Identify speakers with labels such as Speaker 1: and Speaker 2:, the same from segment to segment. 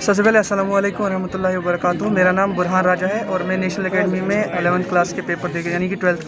Speaker 1: सबसे पहले अस्सलाम वालेकुम रहमतुल्लाहि व बरकातुहू। मेरा नाम बुरहान राजा है और मैं नेशनल एकेडमी में 11th क्लास के पेपर देके यानी कि 12th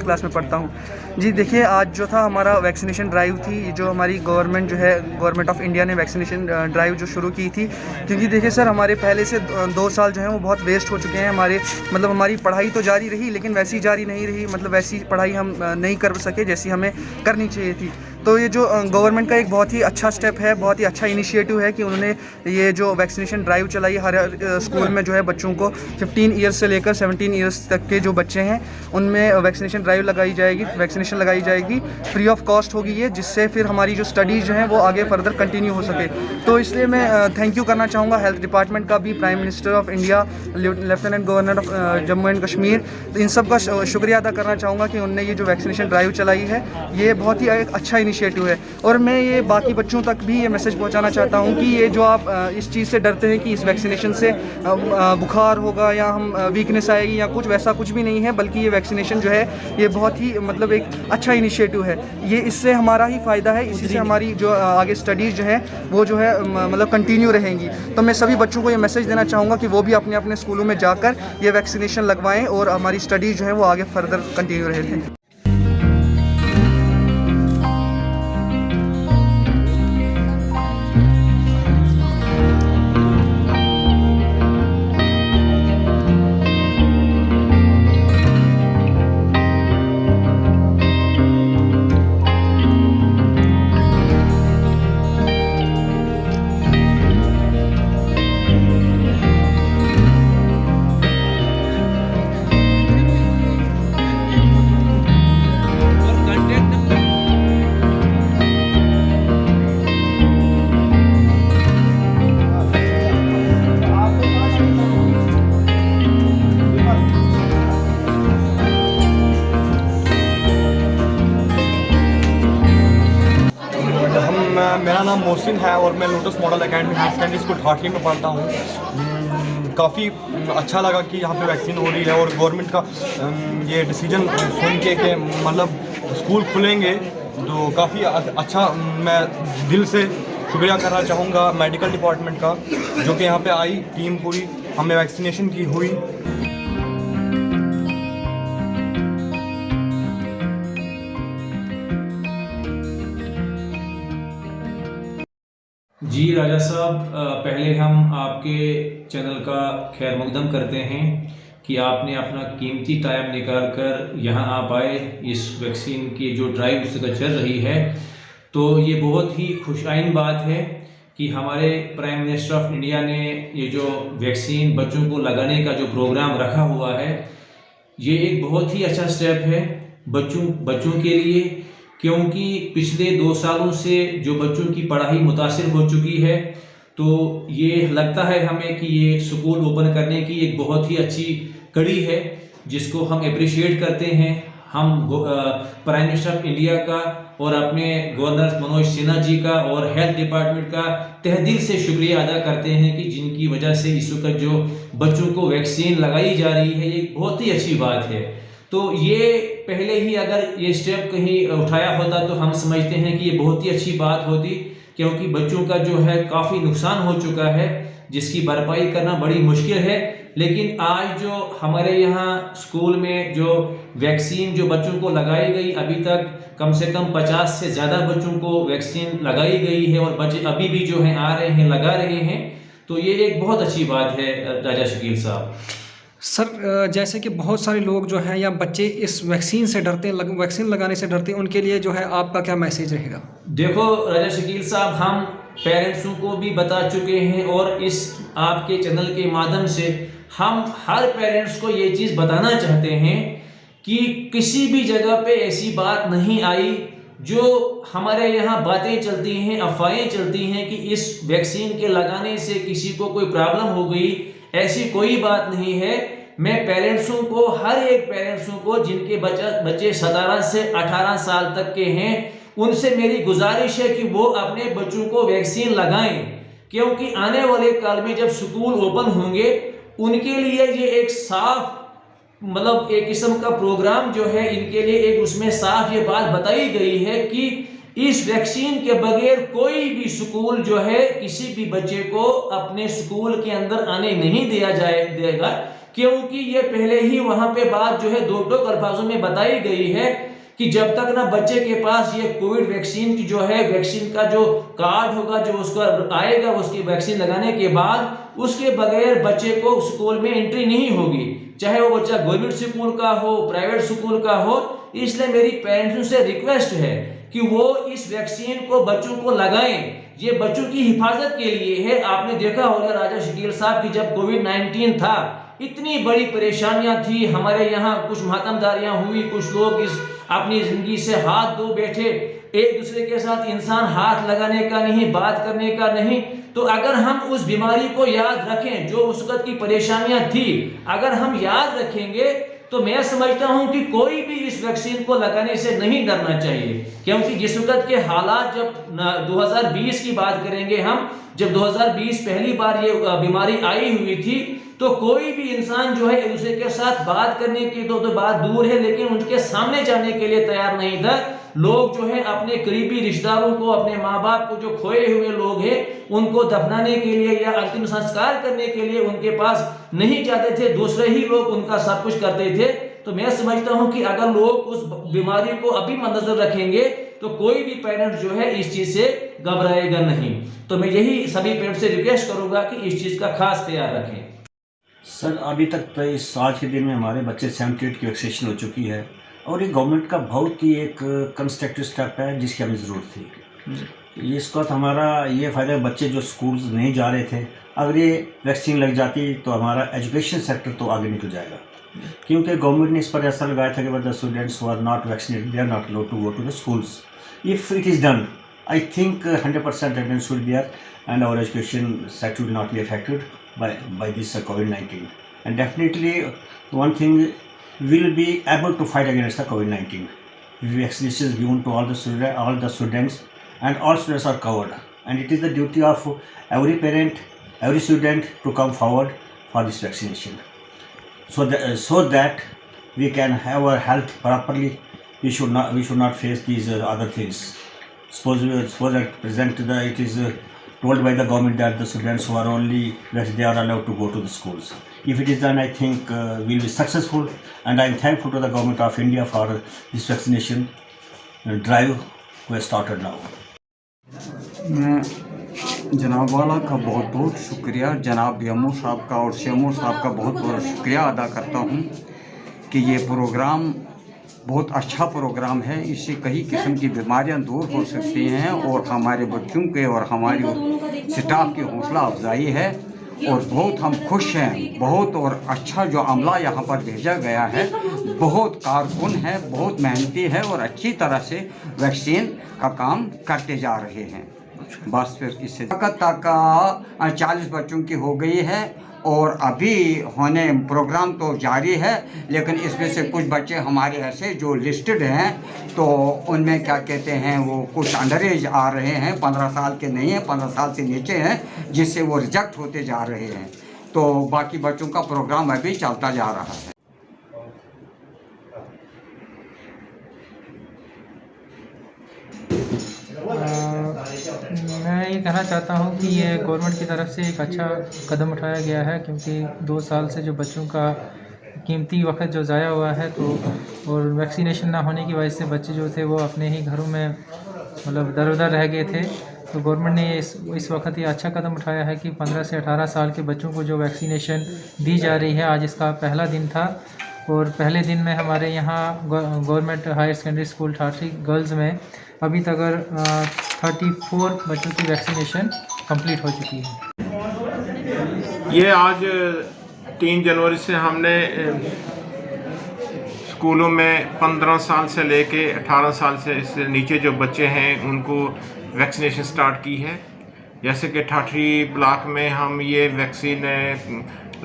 Speaker 1: क्लास में पढ़ता हूँ। जी देखिए, आज जो था हमारा वैक्सीनेशन ड्राइव थी, जो हमारी गवर्नमेंट जो है गवर्नमेंट ऑफ इंडिया ने वैक्सीनेशन ड्राइव जो शुरू की थी। क्योंकि देखिए सर, हमारे पहले से 2 साल जो है वो बहुत वेस्ट हो चुके हैं। हमारी पढ़ाई तो जारी रही, लेकिन वैसी जारी नहीं रही, वैसी पढ़ाई हम नहीं कर सके जैसी हमें करनी चाहिए थी। तो ये जो गवर्नमेंट का एक बहुत ही अच्छा स्टेप है, बहुत ही अच्छा इनिशिएटिव है कि उन्होंने ये जो वैक्सीनेशन ड्राइव चलाई। हर स्कूल में जो है बच्चों को 15 ईयर्स से लेकर 17 ईयर्स तक के जो बच्चे हैं उनमें वैक्सीनेशन ड्राइव लगाई जाएगी, फ्री ऑफ कॉस्ट होगी ये, जिससे फिर हमारी जो स्टडीज़ जो हैं वो आगे फर्दर कंटिन्यू हो सके। तो इसलिए मैं थैंक यू करना चाहूँगा हेल्थ डिपार्टमेंट का भी, prime minister of India, lieutenant governor of Jammu and Kashmir, इन सब का शुक्रिया अदा करना चाहूँगा कि उन्होंने ये जो वैक्सीनेशन ड्राइव चलाई है ये बहुत ही एक अच्छा इनिशिएटिव है। और मैं ये बाकी बच्चों तक भी ये मैसेज पहुंचाना चाहता हूं कि ये जो आप इस चीज़ से डरते हैं कि इस वैक्सीनेशन से बुखार होगा या हम वीकनेस आएगी या कुछ, वैसा कुछ भी नहीं है। बल्कि ये वैक्सीनेशन जो है ये बहुत ही एक अच्छा इनिशिएटिव है। ये इससे हमारा ही फ़ायदा है, इसी से हमारी जो आगे स्टडीज़ जो है वो जो है कंटिन्यू रहेंगी। तो मैं सभी बच्चों को ये मैसेज देना चाहूँगा कि वो भी अपने अपने स्कूलों में जाकर ये वैक्सीनेशन लगवाएँ और हमारी स्टडीज़ जो है वो आगे फर्दर कंटिन्यू रहे।
Speaker 2: मेरा नाम मोहसिन है और मैं lotus model academy higher secondary school Thathli में पढ़ता हूँ। काफ़ी अच्छा लगा कि यहाँ पे वैक्सीन हो रही है और गवर्नमेंट का ये डिसीजन सुन के कि स्कूल खुलेंगे तो काफ़ी अच्छा। मैं दिल से शुक्रिया करना चाहूँगा मेडिकल डिपार्टमेंट का, जो कि यहाँ पे आई टीम पूरी हमें वैक्सीनेशन की हुई।
Speaker 3: जी राजा साहब, पहले हम आपके चैनल का खैर मकदम करते हैं कि आपने अपना कीमती टाइम निकाल कर यहाँ आप आए। इस वैक्सीन की जो ड्राइव उस जगह चल रही है, तो ये बहुत ही खुशाइन बात है कि हमारे प्राइम मिनिस्टर ऑफ इंडिया ने ये जो वैक्सीन बच्चों को लगाने का जो प्रोग्राम रखा हुआ है, ये एक बहुत ही अच्छा स्टेप है बच्चों के लिए। क्योंकि पिछले 2 सालों से जो बच्चों की पढ़ाई मुतासिर हो चुकी है, तो ये लगता है हमें कि ये स्कूल ओपन करने की एक बहुत ही अच्छी कड़ी है, जिसको हम अप्रिशिएट करते हैं। हम प्राइम मिनिस्टर ऑफ इंडिया का और अपने गवर्नर मनोज सिन्हा जी का और हेल्थ डिपार्टमेंट का तहे दिल से शुक्रिया अदा करते हैं कि जिनकी वजह से इस वक्त जो बच्चों को वैक्सीन लगाई जा रही है, ये बहुत ही अच्छी बात है। तो ये पहले ही अगर ये स्टेप कहीं उठाया होता तो हम समझते हैं कि ये बहुत ही अच्छी बात होती, क्योंकि बच्चों का जो है काफ़ी नुकसान हो चुका है, जिसकी भरपाई करना बड़ी मुश्किल है। लेकिन आज जो हमारे यहाँ स्कूल में जो वैक्सीन जो बच्चों को लगाई गई, अभी तक कम से कम 50 से ज़्यादा बच्चों को वैक्सीन लगाई गई है और बच्चे अभी भी जो हैं आ रहे हैं, लगा रहे हैं। तो ये एक बहुत अच्छी बात है राजा शकील साहब।
Speaker 4: सर, जैसे कि बहुत सारे लोग जो हैं या बच्चे इस वैक्सीन से डरते हैं, वैक्सीन लगाने से डरते हैं, उनके लिए जो है आपका क्या मैसेज रहेगा?
Speaker 3: देखो राजा शकील साहब, हम पेरेंट्सों को भी बता चुके हैं और इस आपके चैनल के माध्यम से हम हर पेरेंट्स को ये चीज़ बताना चाहते हैं कि किसी भी जगह पे ऐसी बात नहीं आई जो हमारे यहाँ बातें चलती हैं, अफवाहें चलती हैं कि इस वैक्सीन के लगाने से किसी को कोई प्रॉब्लम हो गई। ऐसी कोई बात नहीं है। मैं पेरेंट्सों को, हर एक पेरेंट्सों को जिनके बच्चे 17 से 18 साल तक के हैं, उनसे मेरी गुजारिश है कि वो अपने बच्चों को वैक्सीन लगाएं, क्योंकि आने वाले काल में जब स्कूल ओपन होंगे उनके लिए ये एक साफ एक किस्म का प्रोग्राम जो है इनके लिए एक उसमें साफ ये बात बताई गई है कि इस वैक्सीन के बगैर कोई भी स्कूल जो है किसी भी बच्चे को अपने स्कूल के अंदर आने नहीं देगा, क्योंकि ये पहले ही वहां पे बात जो है दो अल्फाजों में बताई गई है कि जब तक ना बच्चे के पास ये कोविड वैक्सीन की जो है वैक्सीन का जो कार्ड होगा जो उसको आएगा उसकी वैक्सीन लगाने के बाद, उसके बगैर बच्चे को स्कूल में एंट्री नहीं होगी, चाहे वो बच्चा गवर्नमेंट स्कूल का हो, प्राइवेट स्कूल का हो। इसलिए मेरी पेरेंट्स से रिक्वेस्ट है कि वो इस वैक्सीन को बच्चों को लगाएं। ये बच्चों की हिफाजत के लिए है। आपने देखा होगा राजा शकील साहब की जब कोविड-19 था, इतनी बड़ी परेशानियां थी, हमारे यहाँ कुछ मातमदारियां हुई, कुछ लोग इस अपनी जिंदगी से हाथ धो बैठे, एक दूसरे के साथ इंसान हाथ लगाने का नहीं, बात करने का नहीं। तो अगर हम उस बीमारी को याद रखें, जो उस वक्त की परेशानियां थी, अगर हम याद रखेंगे तो मैं समझता हूं कि कोई भी इस वैक्सीन को लगाने से नहीं डरना चाहिए, क्योंकि जिस वक्त के हालात, जब 2020 की बात करेंगे हम, जब 2020 पहली बार ये बीमारी आई हुई थी, तो कोई भी इंसान जो है एक दूसरे के साथ बात करने की तो बात दूर है, लेकिन उनके सामने जाने के लिए तैयार नहीं था। लोग जो है अपने करीबी रिश्तेदारों को, अपने माँ बाप को, जो खोए हुए लोग हैं, उनको दफनाने के लिए या अंतिम संस्कार करने के लिए उनके पास नहीं जाते थे, दूसरे ही लोग उनका सब कुछ करते थे। तो मैं समझता हूं कि अगर लोग उस बीमारी को अभी मद्देनजर रखेंगे तो कोई भी पेरेंट जो है इस चीज से घबराएगा नहीं। तो मैं यही सभी पेरेंट्स से रिक्वेस्ट करूंगा कि इस चीज का खास ख्याल रखें।
Speaker 5: सर, अभी तक तो इस आज के दिन में हमारे बच्चे 78 की वैक्सीनेशन हो चुकी है, और ये गवर्नमेंट का बहुत ही एक कंस्ट्रक्टिव स्टेप है जिसकी हमें ज़रूरत थी। इसका तो हमारा ये फ़ायदा, बच्चे जो स्कूल्स नहीं जा रहे थे, अगर ये वैक्सीन लग जाती तो हमारा एजुकेशन सेक्टर तो आगे निकल जाएगा, क्योंकि गवर्नमेंट ने इस पर ऐसा लगाया था कि the students who are not vaccinated they are not allowed to go to the schools. If it is done, I think 100% attendance will be there and our education sector will not be affected by this COVID-19, and definitely one thing, we will be able to fight against the COVID-19. Vaccinations given to all the students, and all students are covered, and it is the duty of every parent, every student to come forward for this vaccination, so that we can have our health properly. We should not face these other things. Suppose at present it is told by the government that the students who are only they are allowed to go to the schools. If it is done, I think we'll be successful, and I am thankful to the government of India for this vaccination drive who has started now.
Speaker 6: मैं जनाब वाला का बहुत बहुत शुक्रिया, जनाब BMO साहब का और CMO साहब का बहुत बहुत शुक्रिया अदा करता हूँ कि ये प्रोग्राम बहुत अच्छा प्रोग्राम है। इससे कई किस्म की बीमारियां दूर हो सकती हैं, और हमारे बच्चों के और हमारी स्टाफ की हौसला अफजाई है, और बहुत हम खुश हैं। बहुत और अच्छा जो अमला यहाँ पर भेजा गया है बहुत कारकुन है, बहुत मेहनती है, और अच्छी तरह से वैक्सीन का काम करते जा रहे हैं। बस फिर इससे तक 40 बच्चों की हो गई है, और अभी होने प्रोग्राम तो जारी है, लेकिन इसमें से कुछ बच्चे हमारे ऐसे जो लिस्टेड हैं, तो उनमें क्या कहते हैं, वो कुछ अंडर एज आ रहे हैं, 15 साल के नहीं हैं, 15 साल से नीचे हैं, जिससे वो रिजेक्ट होते जा रहे हैं। तो बाकी बच्चों का प्रोग्राम अभी चलता जा रहा है।
Speaker 7: मैं ये कहना चाहता हूँ कि ये गवर्नमेंट की तरफ से एक अच्छा कदम उठाया गया है, क्योंकि 2 साल से जो बच्चों का कीमती वक्त जो ज़ाया हुआ है, तो और वैक्सीनेशन ना होने की वजह से बच्चे जो थे वो अपने ही घरों में मतलब दर उधर रह गए थे। तो गवर्नमेंट ने इस वक्त ये अच्छा कदम उठाया है कि 15 से 18 साल के बच्चों को जो वैक्सीनेशन दी जा रही है, आज इसका पहला दिन था, और पहले दिन में हमारे यहाँ government higher secondary school Thathri girls में अभी तक 34 बच्चों की वैक्सीनेशन कंप्लीट हो चुकी है।
Speaker 8: ये आज 3 जनवरी से हमने स्कूलों में 15 साल से लेके 18 साल से नीचे जो बच्चे हैं उनको वैक्सीनेशन स्टार्ट की है। जैसे कि ठाठरी ब्लॉक में हम ये वैक्सीन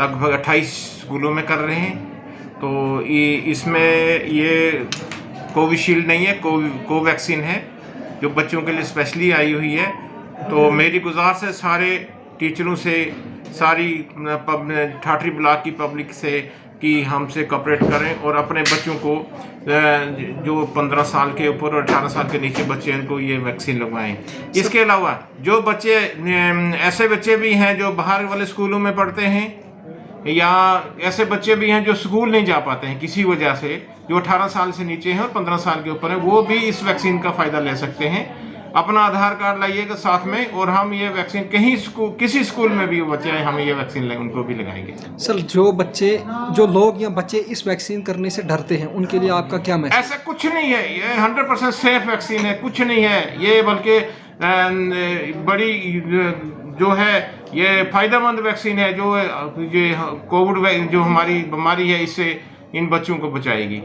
Speaker 8: लगभग 28 स्कूलों में कर रहे हैं। तो इसमें ये कोविशील्ड नहीं है, कोवैक्सीन है जो बच्चों के लिए स्पेशली आई हुई है। तो मेरी गुजारिश है सारे टीचरों से, सारी ठाठरी ब्लॉक की पब्लिक से कि हमसे कॉपरेट करें और अपने बच्चों को जो 15 साल के ऊपर और 18 साल के नीचे बच्चे हैं उनको ये वैक्सीन लगवाएं। इसके अलावा जो बच्चे ऐसे बच्चे भी हैं जो बाहर वाले स्कूलों में पढ़ते हैं या ऐसे बच्चे भी हैं जो स्कूल नहीं जा पाते हैं किसी वजह से, जो 18 साल से नीचे हैं और 15 साल के ऊपर हैं, वो भी इस वैक्सीन का फ़ायदा ले सकते हैं। अपना आधार कार्ड लाइएगा साथ में और हम ये वैक्सीन कहीं किसी स्कूल में भी बच्चे हैं हम ये वैक्सीन उनको भी लगाएंगे।
Speaker 4: सर जो लोग या बच्चे इस वैक्सीन करने से डरते हैं उनके लिए आपका क्या मैसेज?
Speaker 8: ऐसा कुछ नहीं है, ये 100% सेफ वैक्सीन है, कुछ नहीं है ये, बल्कि बड़ी जो है ये फ़ायदेमंद वैक्सीन है जो ये कोविड जो हमारी बीमारी है इससे इन बच्चों को बचाएगी।